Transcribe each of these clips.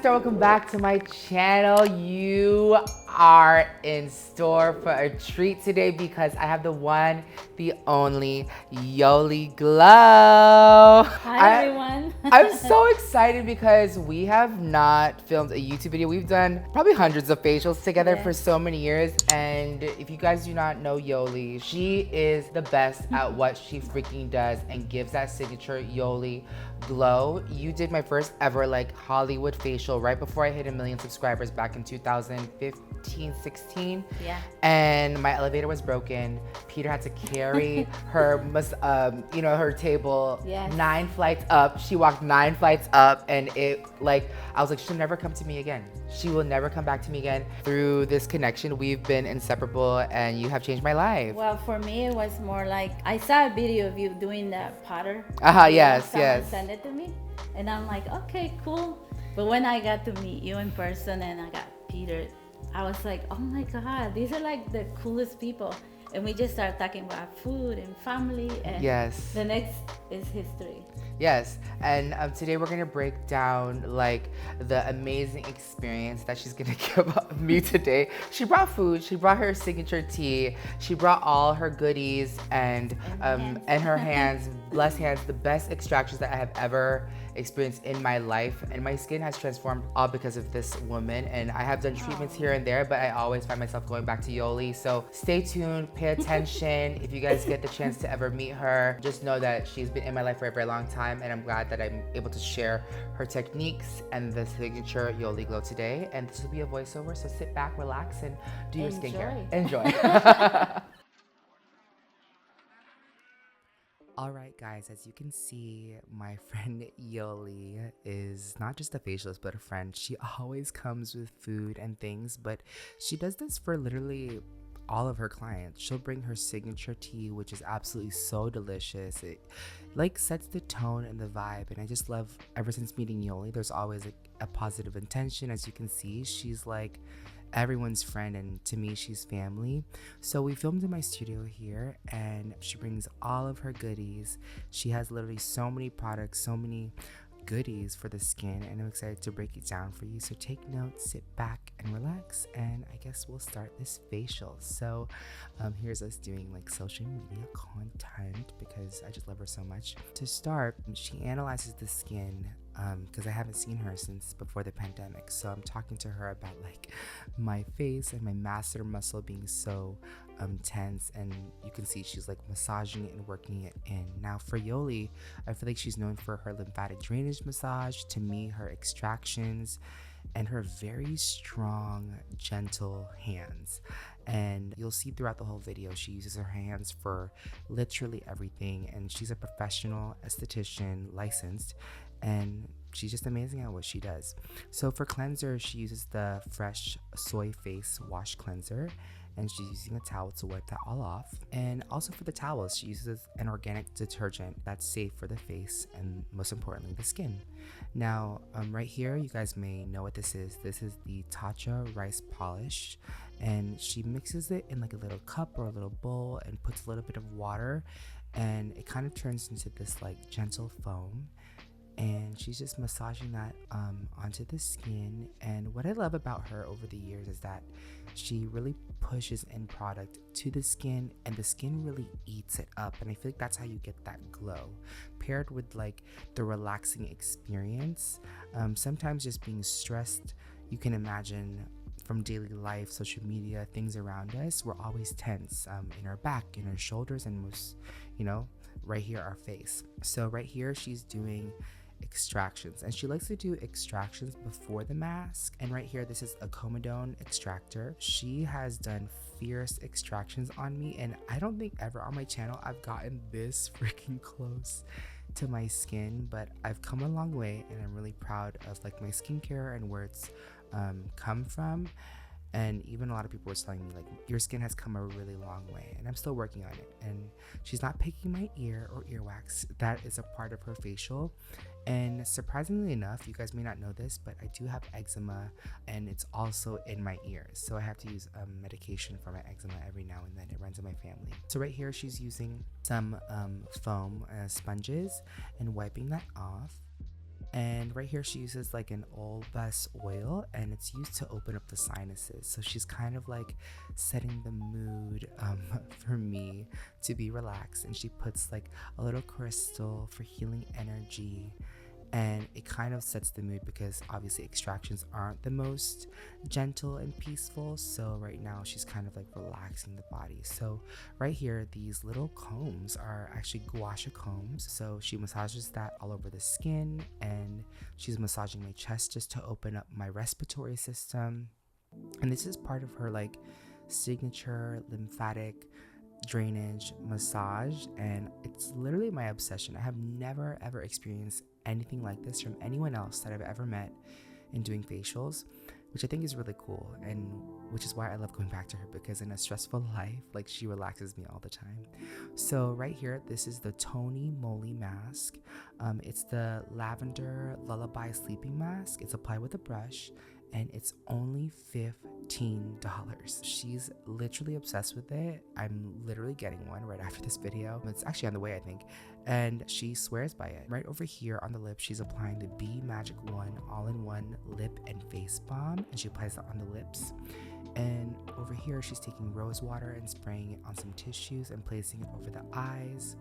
sister, welcome back to my channel. You are in store for a treat today because I have the one, the only Yoli Glow. Hi everyone. I'm so excited because we have not filmed a YouTube video. We've done probably hundreds of facials together for so many years. And if you guys do not know Yoli, she is the best at what she freaking does and gives that signature Yoli glow. You did my first ever like Hollywood facial right before I hit 1 million subscribers back in 2015, 16. Yeah. And my elevator was broken. Peter had to carry her, her table 9 flights up. She walked 9 flights up, and I was like, she'll never come to me again. She will never come back to me again. Through this connection, we've been inseparable, and you have changed my life. Well, for me, it was more like I saw a video of you doing the Potter. Yes. Send it to me, and I'm like, okay, cool. But when I got to meet you in person and I got Peter, I was like, oh my God, these are like the coolest people. And we just started talking about food and family, and the next is history. Yes, and today we're gonna break down like the amazing experience that she's gonna give me today. She brought food, she brought her signature tea, she brought all her goodies and her hands, blessed hands, the best extractions that I have ever experienced in my life. And my skin has transformed all because of this woman. And I have done treatments here and there, but I always find myself going back to Yoli. So stay tuned, pay attention. If you guys get the chance to ever meet her, just know that she's been in my life for a very long time. And I'm glad that I'm able to share her techniques and the signature Yoli Glow today. And this will be a voiceover, so sit back, relax, and do your skincare. Enjoy. All right, guys, as you can see, my friend Yoli is not just a facialist, but a friend. She always comes with food and things, but she does this for literally all of her clients. She'll bring her signature tea, which is absolutely so delicious. It like sets the tone and the vibe, and I just love, ever since meeting Yoli, there's always like a positive intention. As you can see, she's like everyone's friend, and to me she's family. So we filmed in my studio here, and she brings all of her goodies. She has literally so many products, so many goodies for the skin, and I'm excited to break it down for you. So take notes, sit back and relax, and I guess we'll start this facial. So here's us doing like social media content because I just love her so much. To start, she analyzes the skin because I haven't seen her since before the pandemic. So I'm talking to her about like my face and my masseter muscle being so tense, and you can see she's like massaging it and working it in. Now for Yoli, I feel like she's known for her lymphatic drainage massage, to me her extractions, and her very strong, gentle hands. And you'll see throughout the whole video, she uses her hands for literally everything, and she's a professional esthetician, licensed, and she's just amazing at what she does. So for cleanser, she uses the Fresh Soy Face Wash Cleanser, and she's using a towel to wipe that all off. And also for the towels, she uses an organic detergent that's safe for the face and most importantly the skin. Now right here, you guys may know what this is. This is the Tatcha Rice Polish, and she mixes it in like a little cup or a little bowl and puts a little bit of water, and it kind of turns into this like gentle foam, and she's just massaging that onto the skin. And what I love about her over the years is that she really pushes in product to the skin, and the skin really eats it up, and I feel like that's how you get that glow, paired with like the relaxing experience. Sometimes just being stressed, you can imagine from daily life, social media, things around us, we're always tense in our back, in our shoulders, and most, right here, our face. So right here, she's doing extractions, and she likes to do extractions before the mask. And right here, this is a Comedone extractor. She has done fierce extractions on me, and I don't think ever on my channel I've gotten this freaking close to my skin, but I've come a long way, and I'm really proud of like my skincare and where it's come from. And even a lot of people were telling me like, your skin has come a really long way, and I'm still working on it. And she's not picking my ear or earwax. That is a part of her facial. And surprisingly enough, you guys may not know this, but I do have eczema, and it's also in my ears. So I have to use medication for my eczema every now and then. It runs in my family. So right here, she's using some foam sponges and wiping that off. And right here, she uses like an all best oil, and it's used to open up the sinuses. So she's kind of like setting the mood for me to be relaxed. And she puts like a little crystal for healing energy. And it kind of sets the mood because obviously extractions aren't the most gentle and peaceful. So right now she's kind of like relaxing the body. So right here, these little combs are actually gua sha combs. So she massages that all over the skin, and she's massaging my chest just to open up my respiratory system. And this is part of her like signature lymphatic drainage massage, and it's literally my obsession. I have never ever experienced anything like this from anyone else that I've ever met in doing facials, which I think is really cool, and which is why I love going back to her, because in a stressful life, like, she relaxes me all the time. So right here, this is the Tony Moly mask. It's the lavender lullaby sleeping mask. It's applied with a brush, and it's only $15. She's literally obsessed with it. I'm literally getting one right after this video. It's actually on the way, I think, and she swears by it. Right over here on the lip, she's applying the Be Magic One all-in-one lip and face balm, and she applies that on the lips. And over here, she's taking rose water and spraying it on some tissues and placing it over the eyes,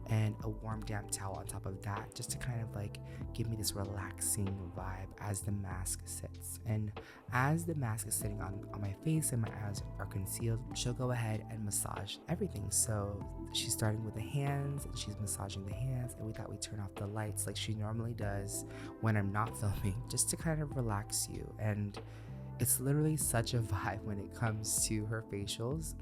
and a warm damp towel on top of that, just to kind of like give me this relaxing vibe as the mask sits. And as the mask is sitting on my face and my eyes are concealed, she'll go ahead and massage everything. So she's starting with the hands, and she's massaging the hands, and we thought we'd turn off the lights like she normally does when I'm not filming, just to kind of relax you. And it's literally such a vibe when it comes to her facials.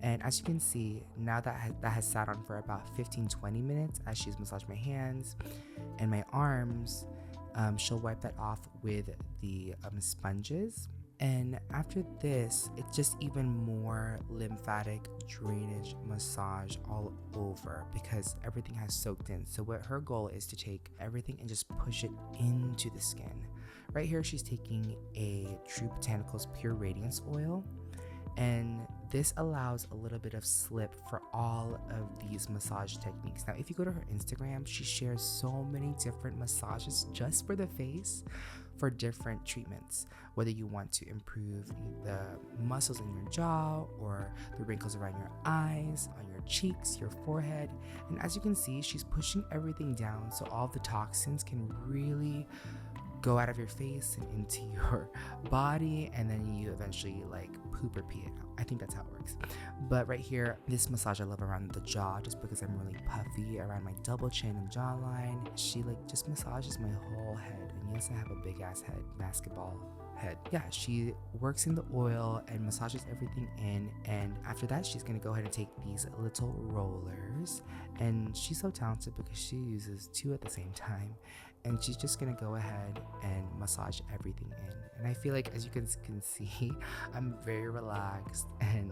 And as you can see, now that has sat on for about 15-20 minutes as she's massaged my hands and my arms, she'll wipe that off with the sponges. And after this, it's just even more lymphatic drainage massage all over, because everything has soaked in. So what her goal is to take everything and just push it into the skin. Right here, she's taking a True Botanicals Pure Radiance Oil, and this allows a little bit of slip for all of these massage techniques. Now, if you go to her Instagram, she shares so many different massages just for the face for different treatments, whether you want to improve the muscles in your jaw or the wrinkles around your eyes, on your cheeks, your forehead. And as you can see, she's pushing everything down so all the toxins can really go out of your face and into your body, and then you eventually like poop or pee it out. I think that's how it works. But right here, this massage I love around the jaw, just because I'm really puffy around my double chin and jawline. She like just massages my whole head, and yes, I have a big ass head, basketball head. Yeah, she works in the oil and massages everything in, and after that, she's gonna go ahead and take these little rollers, and she's so talented because she uses two at the same time. And she's just gonna go ahead and massage everything in. And I feel like, as you can see, I'm very relaxed, and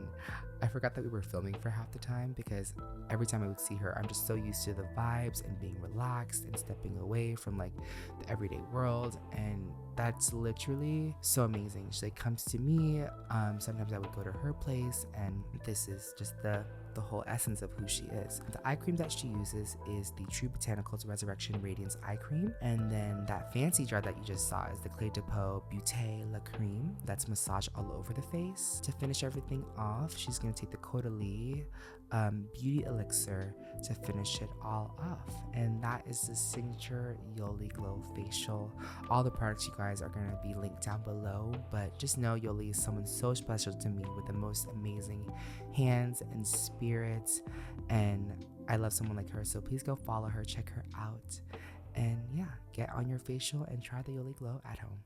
I forgot that we were filming for half the time, because every time I would see her, I'm just so used to the vibes and being relaxed and stepping away from like the everyday world. And that's literally so amazing. She like comes to me, sometimes I would go to her place, and this is just the whole essence of who she is. The eye cream that she uses is the True Botanicals Resurrection Radiance Eye Cream, and then that fancy jar that you just saw is the Clé de Peau Beauté La Creme that's massaged all over the face. To finish everything off, she's going to take the Caudalie Beauty Elixir to finish it all off, and that is the signature Yoli Glow facial. All the products, you guys, are going to be linked down below, but just know Yoli is someone so special to me, with the most amazing hands and spirits, and I love someone like her. So please go follow her, check her out, and yeah, get on your facial and try the Yoli Glow at home.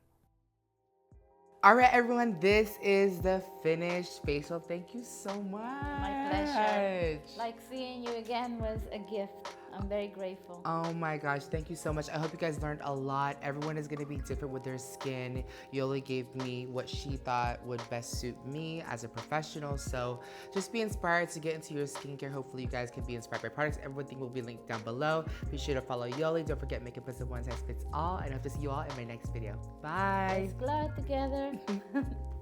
All right, everyone, this is the finished facial. Thank you so much. My pleasure. Like, seeing you again was a gift. I'm very grateful. Oh my gosh, thank you so much. I hope you guys learned a lot. Everyone is going to be different with their skin. Yoli gave me what she thought would best suit me as a professional. So just be inspired to get into your skincare. Hopefully you guys can be inspired by products. Everything will be linked down below. Be sure to follow Yoli. Don't forget, makeup isn't one size fits all. And I hope to see you all in my next video. Bye. Let's glow together.